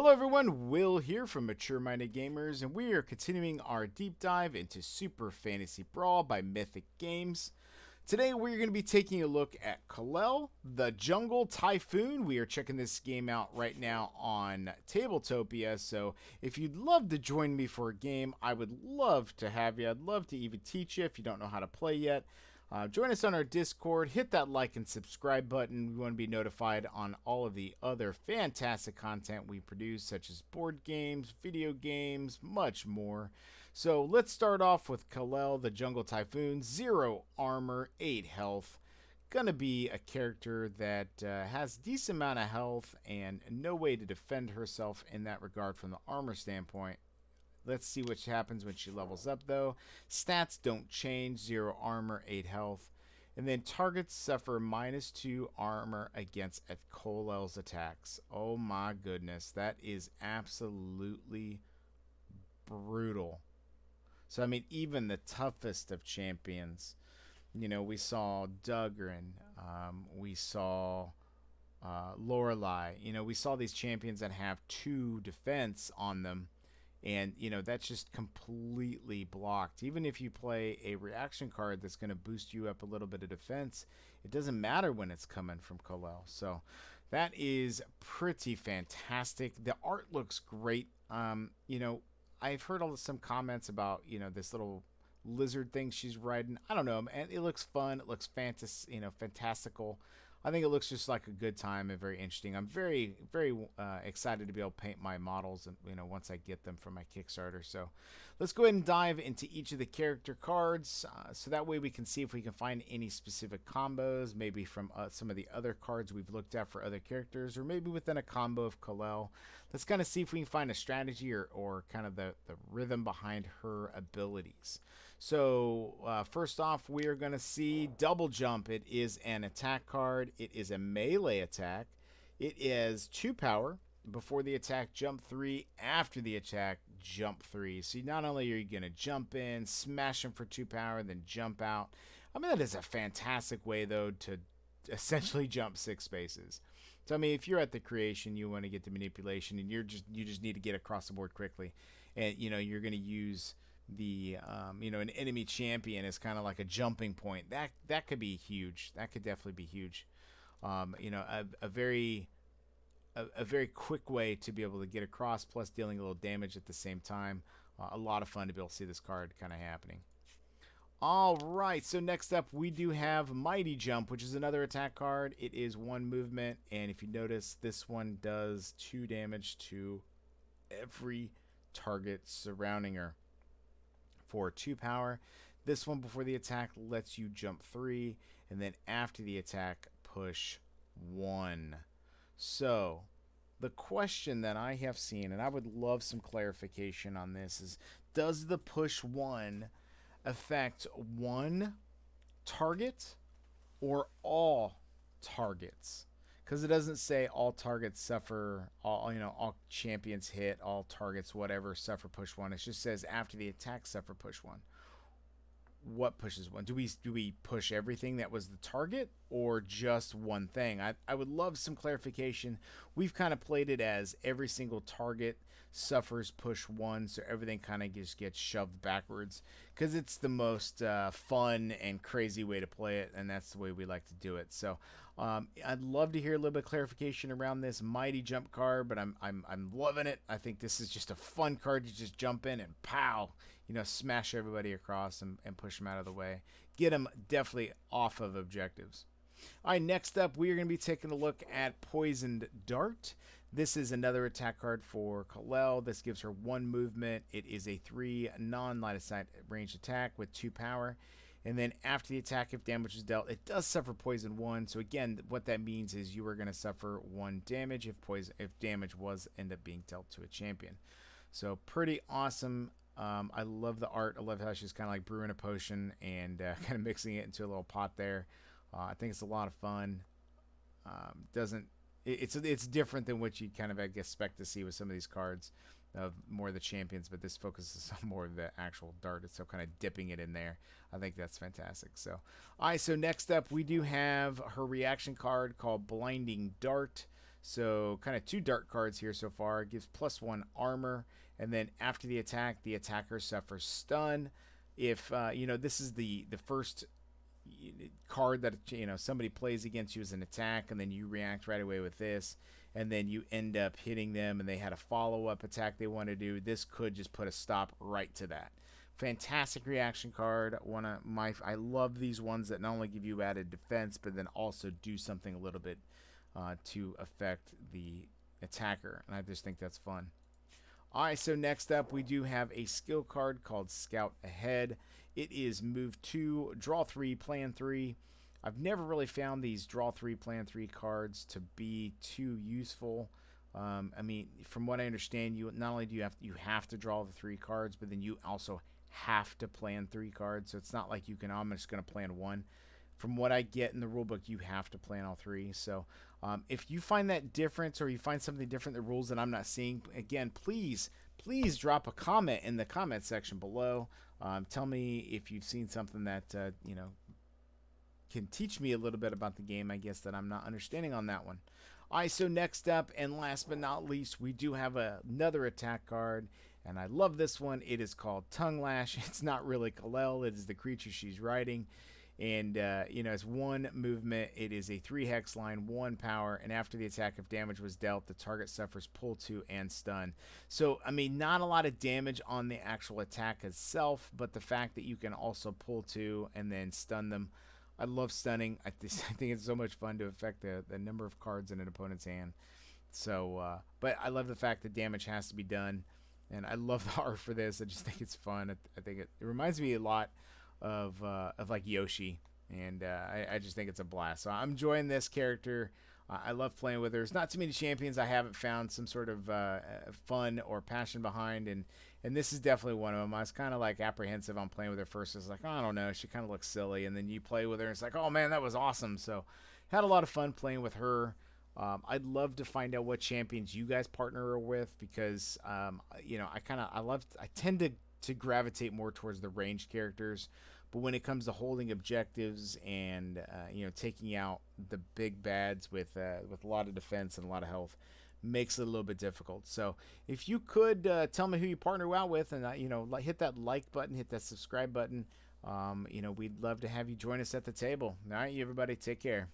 Hello everyone, Will here from Mature Minded Gamers, and we are continuing our deep dive into Super Fantasy Brawl by Mythic Games. Today we're going to be taking a look at Kalel, the Jungle Typhoon. We are checking this game out right now on Tabletopia, so if you'd love to join me for a game, I would love to have you. I'd love to even teach you if you don't know how to play yet. Join us on our Discord, hit that like and subscribe button. We want to be notified on all of the other fantastic content we produce, such as board games, video games, much more. So let's start off with Kalel, the Jungle Typhoon. 0 armor, 8 health. Gonna be a character that has decent amount of health and no way to defend herself in that regard from the armor standpoint. Let's see what happens when she levels up, though. Stats don't change. 0 armor, 8 health. And then targets suffer -2 armor against Kalel's attacks. Oh my goodness. That is absolutely brutal. So, I mean, even the toughest of champions. You know, we saw Dugrin. We saw Lorelei. You know, we saw these champions that have 2 defense on them. And, you know, that's just completely blocked. Even if you play a reaction card that's going to boost you up a little bit of defense, it doesn't matter when it's coming from Kalel. So that is pretty fantastic. The art looks great. You know, I've heard some comments about, you know, this little lizard thing she's riding. I don't know, and it looks fun. It looks fantastical. I think it looks just like a good time and very interesting. I'm very, very excited to be able to paint my models, and you know, once I get them from my Kickstarter. So, let's go ahead and dive into each of the character cards, so that way we can see if we can find any specific combos, maybe from some of the other cards we've looked at for other characters, or maybe within a combo of Kalel. Let's kind of see if we can find a strategy or kind of the rhythm behind her abilities. So first off, we are going to see Double Jump. It is an attack card. It is a melee attack. It is 2 power. Before the attack, jump 3. After the attack, jump 3. So not only are you going to jump in, smash them for 2 power, then jump out. I mean, that is a fantastic way, though, to essentially jump 6 spaces. So, I mean, if you're at the creation, you want to get the manipulation, and you just need to get across the board quickly. And, you know, you're going to use the you know, an enemy champion is kind of like a jumping point. That could be huge. That could definitely be huge. You know, a very quick way to be able to get across, plus dealing a little damage at the same time. A lot of fun to be able to see this card kind of happening. All right, so next up we do have Mighty Jump, which is another attack card. It is 1 movement, and if you notice, this one does 2 damage to every target surrounding her. For 2 power. This one before the attack lets you jump 3, and then after the attack, push 1. So, the question that I have seen, and I would love some clarification on this, is does the push 1 affect 1 target or all targets? Because it doesn't say all targets suffer, all champions hit, all targets, whatever, suffer push 1. It just says after the attack, suffer push 1. What pushes 1? Do we push everything that was the target, or just one thing? I would love some clarification. We've kind of played it as every single target suffers push 1, so everything kind of just gets shoved backwards, because it's the most fun and crazy way to play it, and that's the way we like to do it. So I'd love to hear a little bit of clarification around this Mighty Jump card, but I'm loving it. I think this is just a fun card to just jump in and pow, you know, smash everybody across and push them out of the way. Get them definitely off of objectives. All right, next up, we are going to be taking a look at Poisoned Dart. This is another attack card for Kalel. This gives her 1 movement. It is a 3 non-line of sight range attack with 2 power. And then after the attack, if damage is dealt, it does suffer poison 1. So again, what that means is you are going to suffer 1 damage if damage was end up being dealt to a champion. So pretty awesome. I love the art. I love how she's kind of like brewing a potion and kind of mixing it into a little pot there. I think it's a lot of fun. It's different than what you kind of, I guess, expect to see with some of these cards of more of the champions, but this focuses on more of the actual dart itself, kind of dipping it in there. I think that's fantastic. So, all right, so next up we do have her reaction card called Blinding Dart. So kind of 2 dark cards here so far. It gives +1 armor, and then after the attack, the attacker suffers stun. If this is the first card that somebody plays against you as an attack, and then you react right away with this, and then you end up hitting them, and they had a follow-up attack they want to do. This could just put a stop right to that. Fantastic reaction card. I love these ones that not only give you added defense, but then also do something a little bit to affect the attacker, and I just think that's fun. Alright, so next up we do have a skill card called Scout Ahead. It is move 2, draw 3, plan 3. I've never really found these draw 3, plan 3 cards to be too useful. I mean, from what I understand, you not only do you have to draw the 3 cards, but then you also have to plan 3 cards. So it's not like you can, I'm just going to plan 1. From what I get in the rulebook, you have to plan all 3. So if you find that difference, or you find something different in the rules that I'm not seeing, again, please drop a comment in the comment section below. Tell me if you've seen something that can teach me a little bit about the game, I guess, that I'm not understanding on that one. Alright, so next up, and last but not least, we do have another attack card, and I love this one. It is called Tongue Lash. It's not really Kalel, it is the creature she's riding. And, it's 1 movement. It is a 3 hex line, 1 power, and after the attack, if damage was dealt, the target suffers pull 2 and stun. So, I mean, not a lot of damage on the actual attack itself, but the fact that you can also pull 2 and then stun them. I love stunning. I think it's so much fun to affect the number of cards in an opponent's hand. So, but I love the fact that damage has to be done, and I love the art for this. I just think it's fun. I think it reminds me a lot of like Yoshi, and I just think it's a blast. So I'm enjoying this character. I love playing with her. There's not too many champions I haven't found some sort of fun or passion behind, and this is definitely one of them. I was kind of like apprehensive on playing with her first. I was like, oh, I don't know, she kind of looks silly, and then you play with her and it's like, oh man, that was awesome. So had a lot of fun playing with her. I'd love to find out what champions you guys partner with, because I tend to gravitate more towards the ranged characters, but when it comes to holding objectives and taking out the big bads with a lot of defense and a lot of health, makes it a little bit difficult. So if you could tell me who you partner out with, and hit that like button, hit that subscribe button. We'd love to have you join us at the table. All right, you everybody, take care.